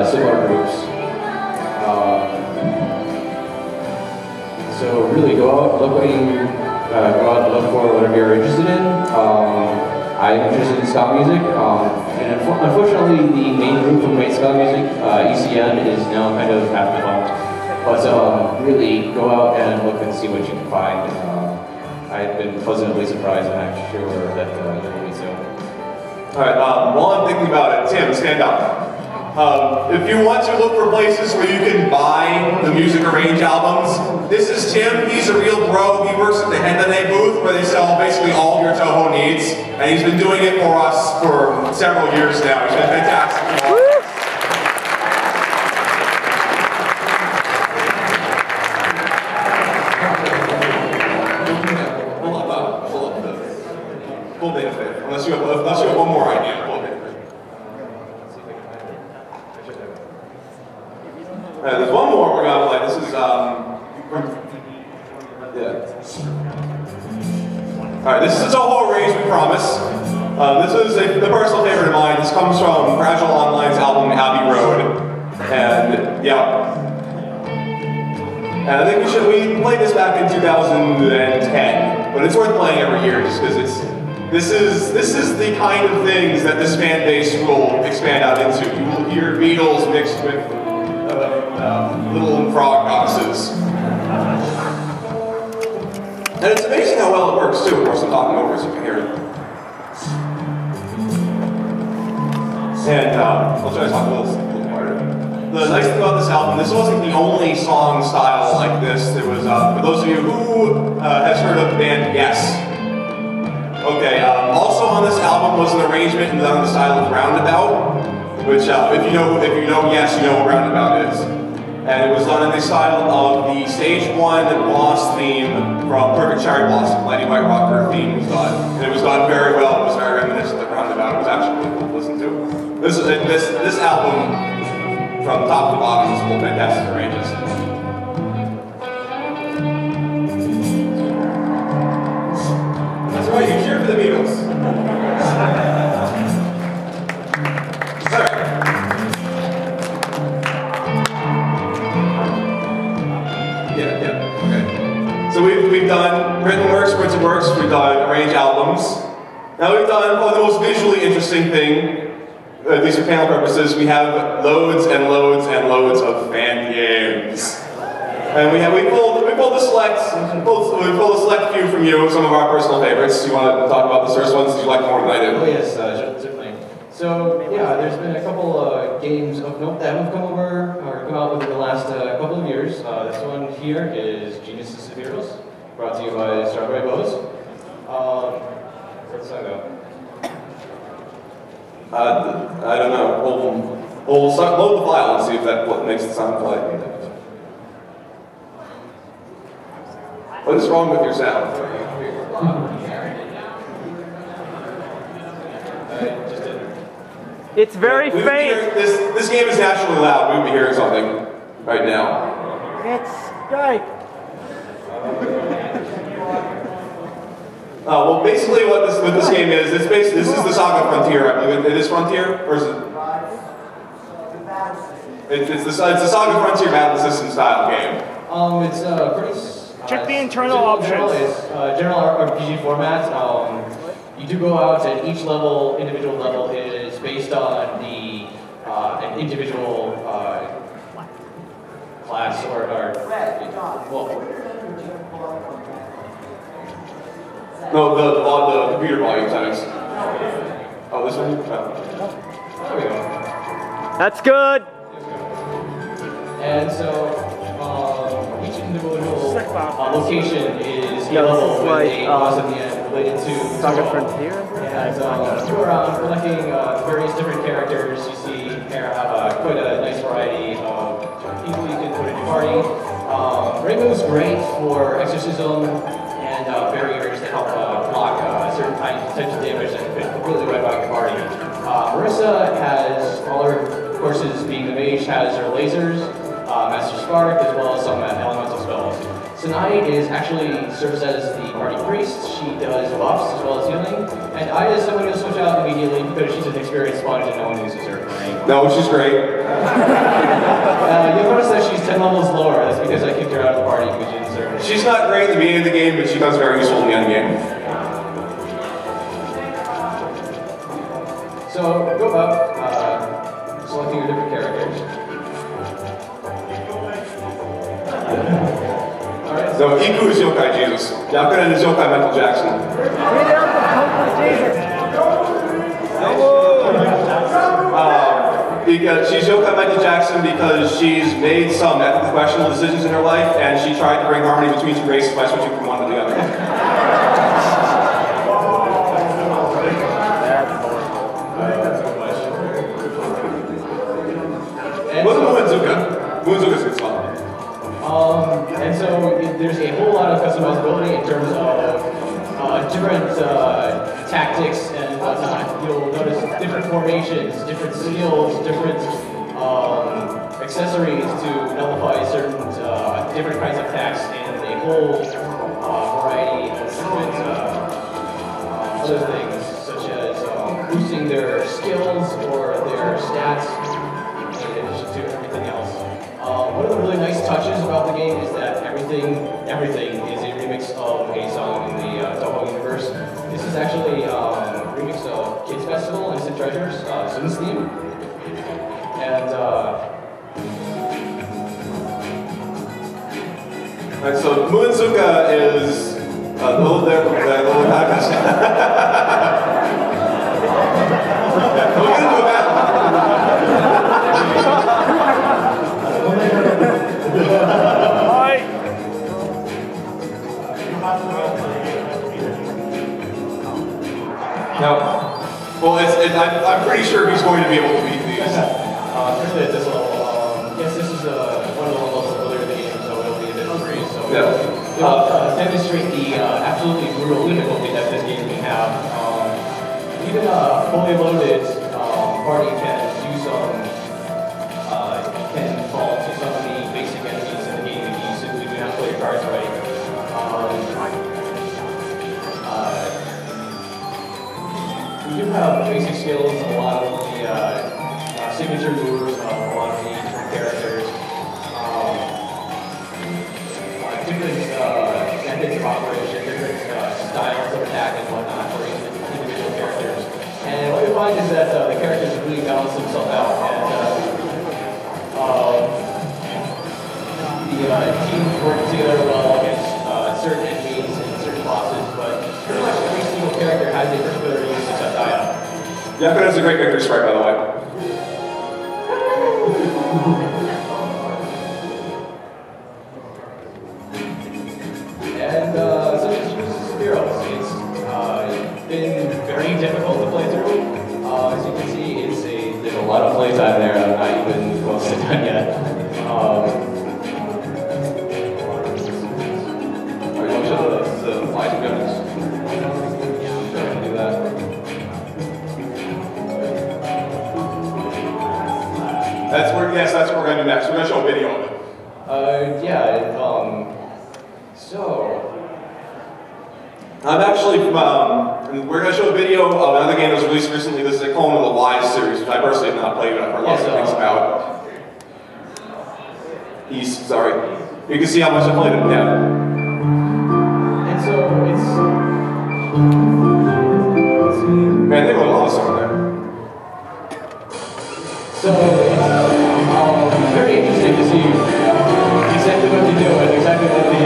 similar groups. So really go out, look what you go out and look for whatever you're interested in. I'm interested in ska music, and unfortunately the main group who makes ska music, ECM, is now kind of afterthought. But really go out and look and see what you can find. I've been pleasantly surprised, and I'm sure that you will be so. Alright, while I'm thinking about it, Tim, stand up. If you want to look for places where you can buy the Music Arrange albums, this is Tim. He's a real bro. He works at the Hendane booth where they sell basically all of your Touhou needs, and he's been doing it for us for several years now. He's been fantastic. Unless you have one more idea. There's one more we're gonna play. This is Alright, this is a Touhou arranged, we promise. This is a personal favorite of mine. This comes from Fragile Online's album Abbey Road. And yeah. And I think we played this back in 2010, but it's worth playing every year just because this is the kind of things that this fan base will expand out into. You will hear Beatles mixed with little frog goddesses. And it's amazing how well it works too. Of course, I'm talking over so you can hear it. And I'll try to talk a little harder. The nice thing about this album, this wasn't the only song style like this. There was, for those of you who has heard of the band Yes. Okay, also on this album was an arrangement done in the style of Roundabout, which if you know Yes, you know what Roundabout is. And it was done in the style of the Stage 1 boss theme from Perfect Cherry Blossom. Lady White Rocker theme was done. And it was done very well. It was very reminiscent of Roundabout. It was actually really cool to listen to. This album, from top to bottom, is full of fantastic arrangements. That's right, you cheer for the Beatles. Sorry. Okay. So we've done written works, printed works, we've done arranged albums. Now we've done the most visually interesting thing, at least for panel purposes, we have loads and loads and loads of fan games. And we pulled a select few from you, some of our personal favorites. You want to talk about the first ones? Do you like more than I do? Oh yes, certainly. So yeah, there's been a couple games of note that have come out within the last couple of years. This one here is Geniuses of Heroes, brought to you by Strawberry Bows. Where'd the song go? I don't know. We'll load the file and see if what makes the sound play. What is wrong with your sound? It's very faint. This game is naturally loud. We would be hearing something right now. It's Skype. Well, basically what this game is, this is the Saga Frontier. I believe it is Frontier, or is it? It's the Saga Frontier Battle System style game. It's pretty. Check the internal options. It's general RPG format. You do go out, and each individual level is based on an individual class or No, the computer volume settings. Oh, this one? Oh. There we go. That's good. And so each individual location is a level with a boss at the end related to Saga Frontier. And you go around collecting various different characters. You see here quite a nice variety of people you can put in your party. Rainbow's great for exorcism and barriers that help block certain types of damage that could completely wipe out your party. Marissa has all her courses, being the mage, has her lasers, Master Spark, as well as some elemental spells. Sanai serves as the party priest. She does buffs as well as healing. And Ida is someone who'll switch out immediately because she's an experienced sponge and no one uses her for any No, she's great. You'll notice that she's 10 levels lower. That's because I kicked her out of the party because she didn't serve her. She's not great at the beginning of the game, but she becomes very useful in the end game. So go up, selecting your different characters. Alright. So Iku is Yokai Jesus. Yakuna is Yokai Michael Jackson. Because she's Yokai Michael Jackson because she's made some ethically questionable decisions in her life, and she tried to bring harmony between two races by switching from one to the other. What's Muenzuka? Muenzuka's good song. And so there's a whole lot of customizability in terms of different tactics and whatnot. You'll notice different formations, different skills, different accessories to nullify certain different kinds of attacks, and a whole variety of different other things, such as boosting their skills or their stats, in addition to everything else. One of the really nice touches about the game is that everything is a remix of a song in the Touhou universe. This is actually a remix of Kids Festival and Sid Treasure's Sun's theme. And Alright, so Muenzuka is the little contest. We'll get into that. No. Well, I'm pretty sure he's going to be able to beat these. Especially at this level. Yes, this is one of the levels earlier in the game, so it'll be a bit free. So it'll demonstrate the absolutely brutal difficulty that this game can have. Even a fully loaded party can do can fall to some of the basic enemies in the game if you simply do not play your cards right. We do have basic skills, a lot of the signature moves of a lot of the different characters, different methods of operation, different styles of attack and whatnot for each individual characters. And what you find is that the characters really balance themselves out, and the teams work together well against certain enemies and certain bosses, but pretty much every single character has a particular use except Daya. Yakuna is a great character sprite, by the way. And so just use Spiros. It's been very difficult to play through. As you can see, there's a lot of playtime there. I'm not even close to done yet. The flight of goodness. Go ahead and do that. That's what we're going to do next. We're going to show a video of it. So I'm actually, we're going to show a video of another game that was released recently. This is a clone of the Live series, which I personally have not played, but I've heard lots of things about. Sorry. You can see how much I played it, yeah. and so it's Man, they wrote a lot of songs there. so it's very interesting to see exactly what they do and exactly what the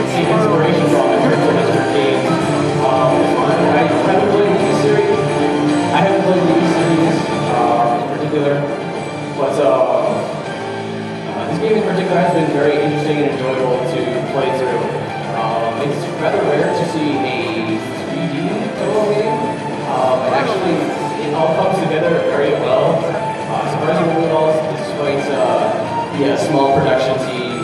take inspiration from in terms of different games. I haven't played the series. I haven't played the series in particular, but this game in particular has been very interesting and enjoyable to play through. It's rather rare to see a 3D Touhou game, and actually it all comes together very well. Surprisingly well, despite the small production team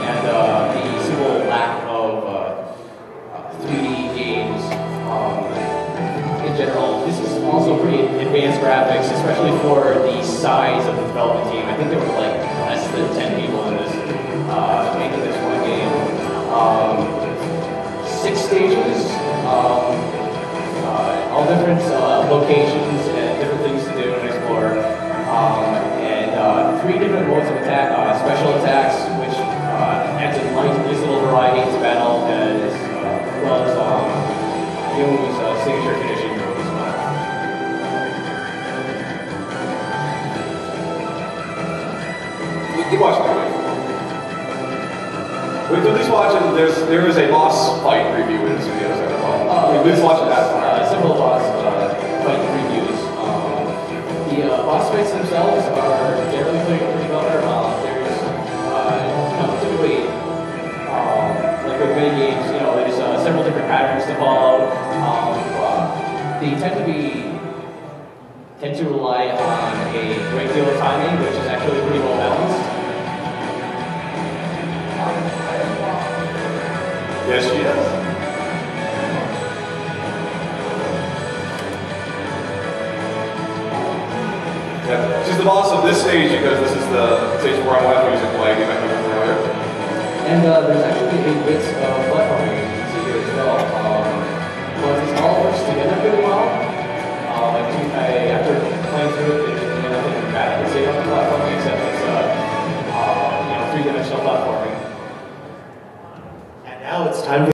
and the simple lack of 3D games in general. This is also pretty advanced graphics, especially for the size of the development team. I think there were like less than 10 people in this making this one game. 6 stages, all different locations and different things to do and explore. and 3 different modes of attack, special attacks, which adds a nice little variety to battle, as well as Youmu's signature finishing move as well. Keep watching that way. Wait, so please watch it. There is a boss fight preview in this video, so please watch that. Several boss fight previews. The boss fights themselves are generally pretty well. There's typically, like with many games, there's several different patterns to follow. They tend to rely on a great deal of timing, which is actually pretty well balanced. Yes, she is. Yeah, she's the boss of this stage because this is the stage where I want music playing. You might be familiar. And there's actually a bit of platforming you can see here as well.